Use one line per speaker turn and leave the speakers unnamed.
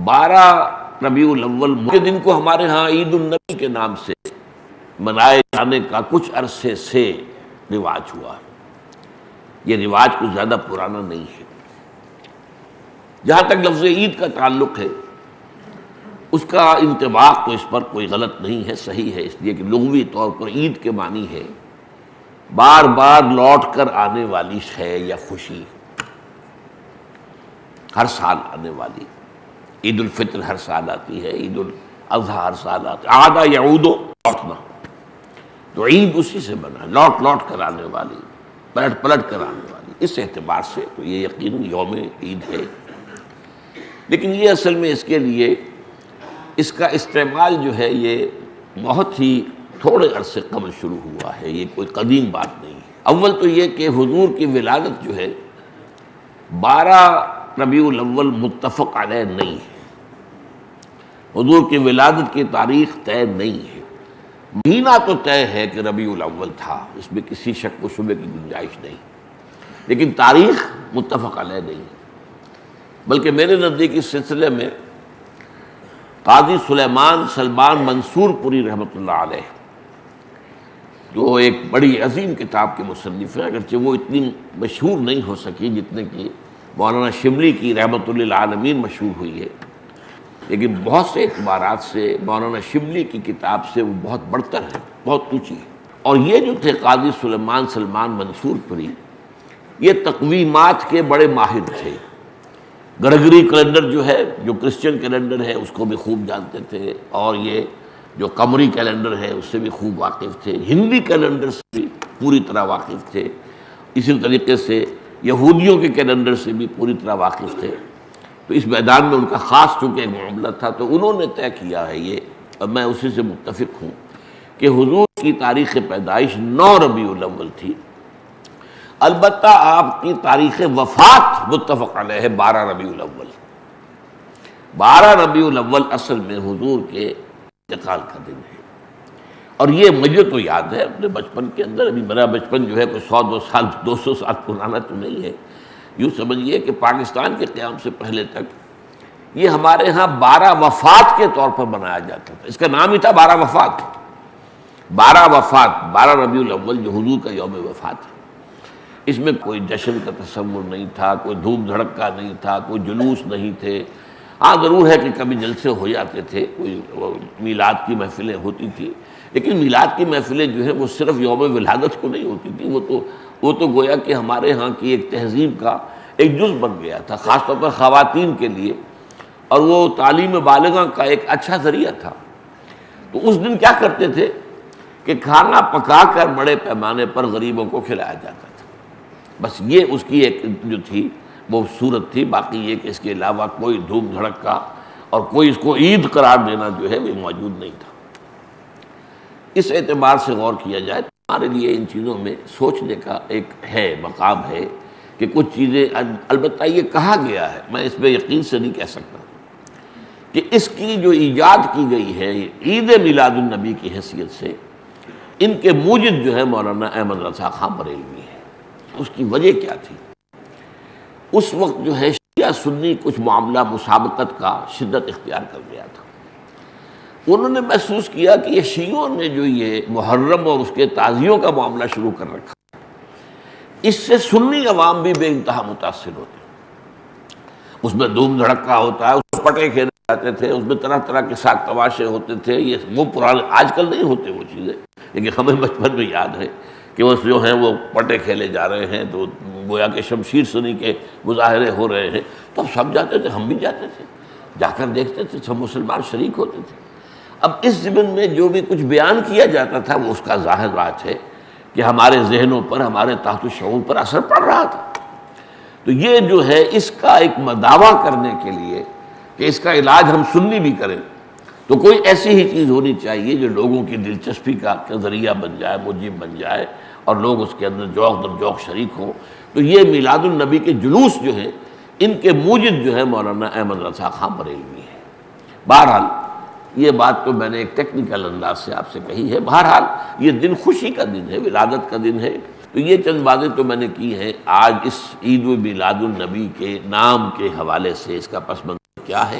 12 ربیع الاول کے دن کو ہمارے ہاں عید النبی کے نام سے منائے جانے کا کچھ عرصے سے رواج ہوا ہے۔ یہ رواج کچھ زیادہ پرانا نہیں ہے۔ جہاں تک لفظ عید کا تعلق ہے، اس کا انطباق تو اس پر کوئی غلط نہیں ہے، صحیح ہے، اس لیے کہ لغوی طور پر عید کے معنی ہے بار بار لوٹ کر آنے والی شے یا خوشی، ہر سال آنے والی۔ عید الفطر ہر سال آتی ہے، عید الاضحیٰ ہر سال آتی ہے، عاد یعود، لوٹنا، تو عید اسی سے بنا، لوٹ لوٹ کر آنے والی، پلٹ پلٹ کر آنے والی۔ اس اعتبار سے تو یہ یقیناً یوم عید ہے، لیکن یہ اصل میں اس کے لیے اس کا استعمال جو ہے یہ بہت ہی تھوڑے عرصے قبل شروع ہوا ہے، یہ کوئی قدیم بات نہیں ہے۔ اول تو یہ کہ حضور کی ولادت جو ہے 12 ربیع الاول متفق علیہ نہیں ہے، حضور کی ولادت کی تاریخ طے نہیں ہے۔ مہینہ تو طے ہے کہ ربیع الاول تھا، اس میں کسی شک و شبے کی گنجائش نہیں، لیکن تاریخ متفق علیہ نہیں ہے۔ بلکہ میرے نزدیک اس سلسلے میں قاضی سلیمان سلمان منصور پوری رحمۃ اللہ علیہ، جو ایک بڑی عظیم کتاب کے مصنف ہیں، اگرچہ وہ اتنی مشہور نہیں ہو سکی جتنے کہ مولانا شبلی کی رحمۃ للعالمین مشہور ہوئی ہے، لیکن بہت سے اعتبارات سے مولانا شبلی کی کتاب سے وہ بہت بڑھتر ہے، بہت اونچی ہے۔ اور یہ جو تھے قاضی سلیمان سلمان منصور پوری، یہ تقویمات کے بڑے ماہر تھے۔ گرگری کیلنڈر جو ہے، جو کرسچن کیلنڈر ہے، اس کو بھی خوب جانتے تھے، اور یہ جو قمری کیلنڈر ہے اس سے بھی خوب واقف تھے، ہندی کیلنڈر سے بھی پوری طرح واقف تھے، اسی طریقے سے یہودیوں کے کیلنڈر سے بھی پوری طرح واقف تھے۔ تو اس میدان میں ان کا خاص چونکہ ایک معاملہ تھا، تو انہوں نے طے کیا ہے یہ، اور میں اسی سے متفق ہوں، کہ حضور کی تاریخ پیدائش 9 ربیع الاول تھی۔ البتہ آپ کی تاریخ وفات متفق علیہ ہے 12 ربیع الاول۔ 12 ربیع الاول اصل میں حضور کے انتقال کا دن ہے، اور یہ مجھے تو یاد ہے اپنے بچپن کے اندر، ابھی میرا بچپن جو ہے کوئی 100 سال 200 سال پرانا تو نہیں ہے، یوں سمجھیے کہ پاکستان کے قیام سے پہلے تک یہ ہمارے ہاں 12 وفات کے طور پر منایا جاتا تھا۔ اس کا نام ہی تھا 12 وفات، 12 وفات، 12 ربیع الاول جو حضور کا یوم وفات ہے۔ اس میں کوئی جشن کا تصور نہیں تھا، کوئی دھوم دھڑکا نہیں تھا، کوئی جلوس نہیں تھے۔ ہاں ضرور ہے کہ کبھی جلسے ہو جاتے تھے، کوئی میلاد کی محفلیں ہوتی تھیں، لیکن میلاد کی محفلیں جو ہیں وہ صرف یوم ولادت کو نہیں ہوتی تھی، وہ تو گویا کہ ہمارے ہاں کی ایک تہذیب کا ایک جز بن گیا تھا، خاص طور پر خواتین کے لیے، اور وہ تعلیم بالغہ کا ایک اچھا ذریعہ تھا۔ تو اس دن کیا کرتے تھے کہ کھانا پکا کر بڑے پیمانے پر غریبوں کو کھلایا جاتا تھا، بس یہ اس کی ایک جو تھی وہ صورت تھی۔ باقی یہ کہ اس کے علاوہ کوئی دھوم دھڑکا اور کوئی اس کو عید قرار دینا جو ہے وہ موجود نہیں تھا۔ اس اعتبار سے غور کیا جائے تو ہمارے لیے ان چیزوں میں سوچنے کا ایک ہے، مقام ہے کہ کچھ چیزیں، البتہ یہ کہا گیا ہے، میں اس پہ یقین سے نہیں کہہ سکتا، کہ اس کی جو ایجاد کی گئی ہے عید میلاد النبی کی حیثیت سے، ان کے موجد جو ہے مولانا احمد رضا خان بریلوی ہے۔ اس کی وجہ کیا تھی؟ اس وقت جو ہے شیعہ سنی کچھ معاملہ مسابقت کا شدت اختیار کر گیا تھا۔ انہوں نے محسوس کیا کہ یہ شیعوں نے جو یہ محرم اور اس کے تعزیوں کا معاملہ شروع کر رکھا، اس سے سنی عوام بھی بے انتہا متاثر ہوتے ہیں۔ اس میں دھوم دھڑکا ہوتا ہے، اس میں پٹے کھیلے جاتے تھے، اس میں طرح طرح کے ساتھ تماشے ہوتے تھے، یہ وہ پرانے، آج کل نہیں ہوتے وہ چیزیں، لیکن ہمیں بچپن میں یاد ہے کہ وہ جو ہیں وہ پٹے کھیلے جا رہے ہیں، تو گویا کہ شمشیر سنی کے مظاہرے ہو رہے ہیں، تو اب سب جاتے تھے، ہم بھی جاتے تھے، جا کر دیکھتے تھے، سب مسلمان شریک ہوتے تھے۔ اب اس ضمن میں جو بھی کچھ بیان کیا جاتا تھا وہ اس کا ظاہر بات ہے کہ ہمارے ذہنوں پر، ہمارے تحت الشعور پر اثر پڑ رہا تھا۔ تو یہ جو ہے اس کا ایک مداوع کرنے کے لیے کہ اس کا علاج ہم سنی بھی کریں، تو کوئی ایسی ہی چیز ہونی چاہیے جو لوگوں کی دلچسپی کا ذریعہ بن جائے، موجب بن جائے، اور لوگ اس کے اندر ذوق در ذوق شریک ہوں۔ تو یہ میلاد النبی کے جلوس جو ہیں، ان کے موجد جو ہے مولانا احمد رضا خان بریلوی ہے۔ بہرحال یہ بات تو میں نے ایک ٹیکنیکل انداز سے آپ سے کہی ہے، بہرحال یہ دن خوشی کا دن ہے، ولادت کا دن ہے۔ تو یہ چند باتیں تو میں نے کی ہیں آج اس عید میلاد النبی کے نام کے حوالے سے، اس کا پس منظر کیا ہے۔